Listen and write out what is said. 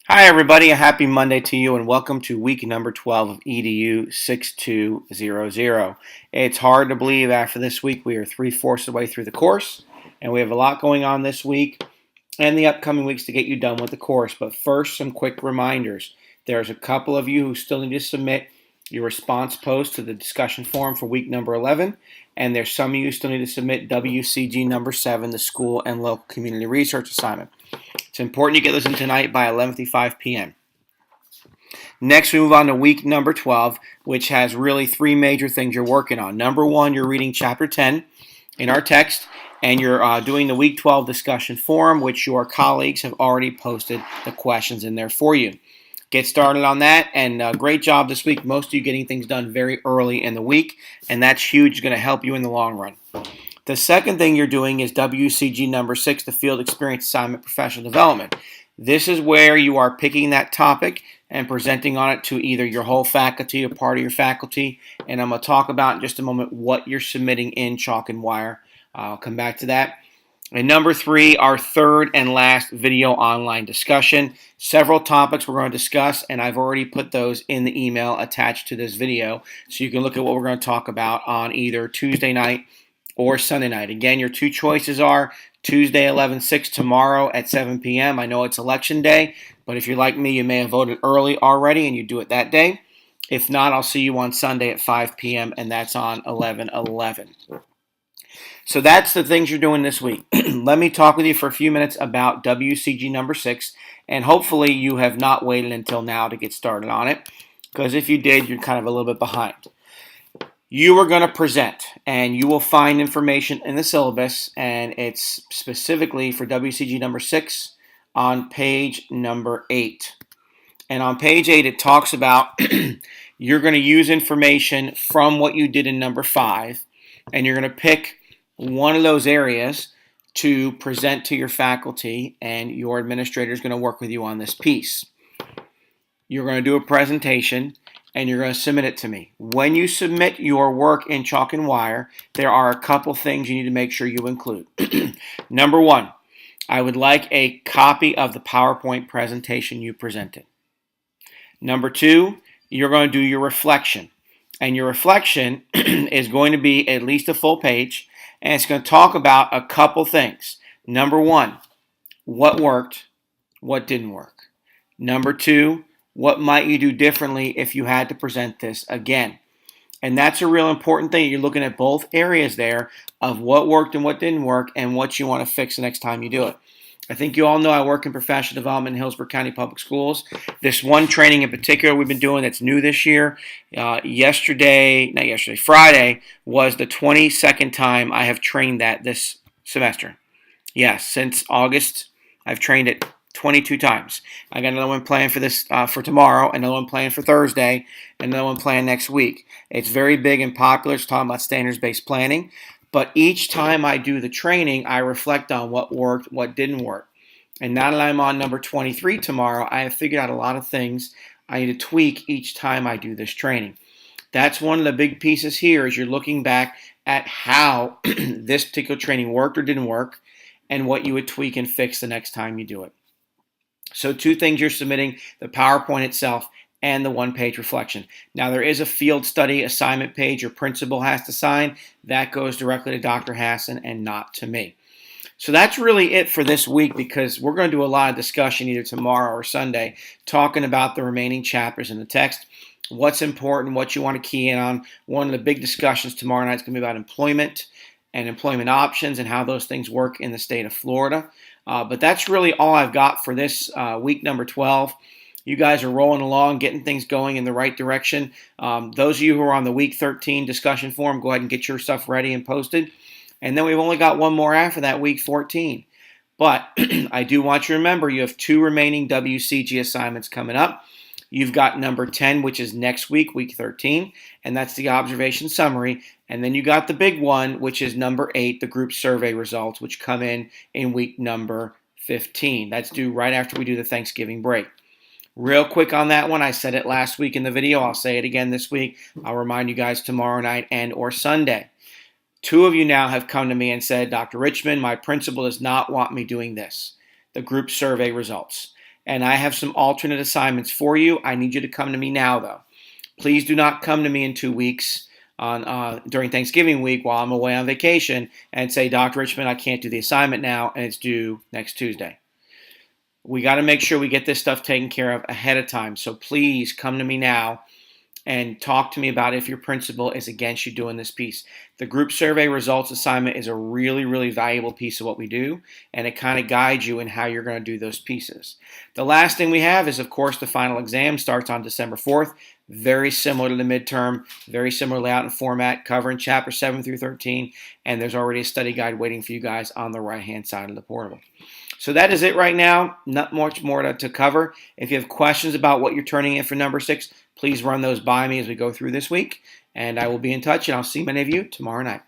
Hi, everybody. A happy Monday to you, and welcome to week number 12 of EDU6200. It's hard to believe after this week we are three-fourths of the way through the course, and we have a lot going on this week and the upcoming weeks to get you done with the course. But first, some quick reminders. There's a couple of you who still need to submit your response post to the discussion forum for week number 11, and there's some of you who still need to submit WCG number 7, the school and local community research assignment. It's important you get those in tonight by 11:55 p.m. Next, we move on to week number 12, which has really three major things you're working on. Number one, you're reading chapter 10 in our text, and you're doing the week 12 discussion forum, which your colleagues have already posted the questions in there for you. Get started on that, and great job this week. Most of you getting things done very early in the week, and that's huge. It's going to help you in the long run. The second thing you're doing is WCG number 6, the Field Experience Assignment Professional Development. This is where you are picking that topic and presenting on it to either your whole faculty or part of your faculty. And I'm going to talk about in just a moment what you're submitting in chalk and wire. I'll come back to that. And number 3, our third and last video online discussion. Several topics we're going to discuss, and I've already put those in the email attached to this video, so you can look at what we're going to talk about on either Tuesday night or Sunday night. Again, your two choices are Tuesday 11/6 tomorrow at 7 p.m. I know it's election day, but if you're like me, you may have voted early already and you do it that day. If not, I'll see you on Sunday at 5 p.m. and that's on 11/11. So that's the things you're doing this week. Let me talk with you for a few minutes about WCG number 6, and hopefully you have not waited until now to get started on it, because if you did, you're kind of a little bit behind. You are going to present, and you will find information in the syllabus, and it's specifically for WCG number 6 on page number 8. And on page 8, it talks about you're going to use information from what you did in number 5, and you're going to pick one of those areas to present to your faculty, and your administrator is going to work with you on this piece. You're going to do a presentation, and you're going to submit it to me. When you submit your work in chalk and wire, there are a couple things you need to make sure you include. Number 1, I would like a copy of the PowerPoint presentation you presented. Number 2, you're going to do your reflection. And your reflection is going to be at least a full page, and it's going to talk about a couple things. Number 1, what worked, what didn't work. Number 2, what might you do differently if you had to present this again? And that's a real important thing. You're looking at both areas there of what worked and what didn't work and what you want to fix the next time you do it. I think you all know I work in professional development in Hillsborough County Public Schools. This one training in particular we've been doing that's new this year. Friday was the 22nd time I have trained that this semester. Yes, since August, I've trained it 22 times. I got another one planned for this for tomorrow, another one planned for Thursday, and another one planned next week. It's very big and popular. It's talking about standards-based planning. But each time I do the training, I reflect on what worked, what didn't work. And now that I'm on number 23 tomorrow, I have figured out a lot of things I need to tweak each time I do this training. That's one of the big pieces here is you're looking back at how this particular training worked or didn't work and what you would tweak and fix the next time you do it. So 2 things you're submitting, the PowerPoint itself and the one-page reflection. Now, there is a field study assignment page your principal has to sign. That goes directly to Dr. Hassan and not to me. So that's really it for this week, because we're going to do a lot of discussion either tomorrow or Sunday talking about the remaining chapters in the text, what's important, what you want to key in on. One of the big discussions tomorrow night is going to be about employment and employment options and how those things work in the state of Florida. But that's really all I've got for this week number 12. You guys are rolling along, getting things going in the right direction. Those of you who are on the week 13 discussion forum, go ahead and get your stuff ready and posted. And then we've only got one more after that, week 14. But I do want you to remember you have 2 remaining WCG assignments coming up. You've got number 10, which is next week, week 13, and that's the observation summary. And then you got the big one, which is number 8, the group survey results, which come in week number 15. That's due right after we do the Thanksgiving break. Real quick on that one, I said it last week in the video. I'll say it again this week. I'll remind you guys tomorrow night and or Sunday. 2 of you now have come to me and said, Dr. Richmond, my principal does not want me doing this, the group survey results. and I have some alternate assignments for you. I need you to come to me now, though. Please do not come to me in 2 weeks during Thanksgiving week while I'm away on vacation and say, Dr. Richmond, I can't do the assignment now, and it's due next Tuesday. We got to make sure we get this stuff taken care of ahead of time. So please come to me now and talk to me about if your principal is against you doing this piece. The group survey results assignment is a really, really valuable piece of what we do, and it kind of guides you in how you're going to do those pieces. The last thing we have is, of course, the final exam starts on December 4th. Very similar to the midterm, very similar layout and format, covering chapter 7 through 13, and there's already a study guide waiting for you guys on the right-hand side of the portal. So that is it right now. Not much more to cover. If you have questions about what you're turning in for number 6, please run those by me as we go through this week. And I will be in touch, and I'll see many of you tomorrow night.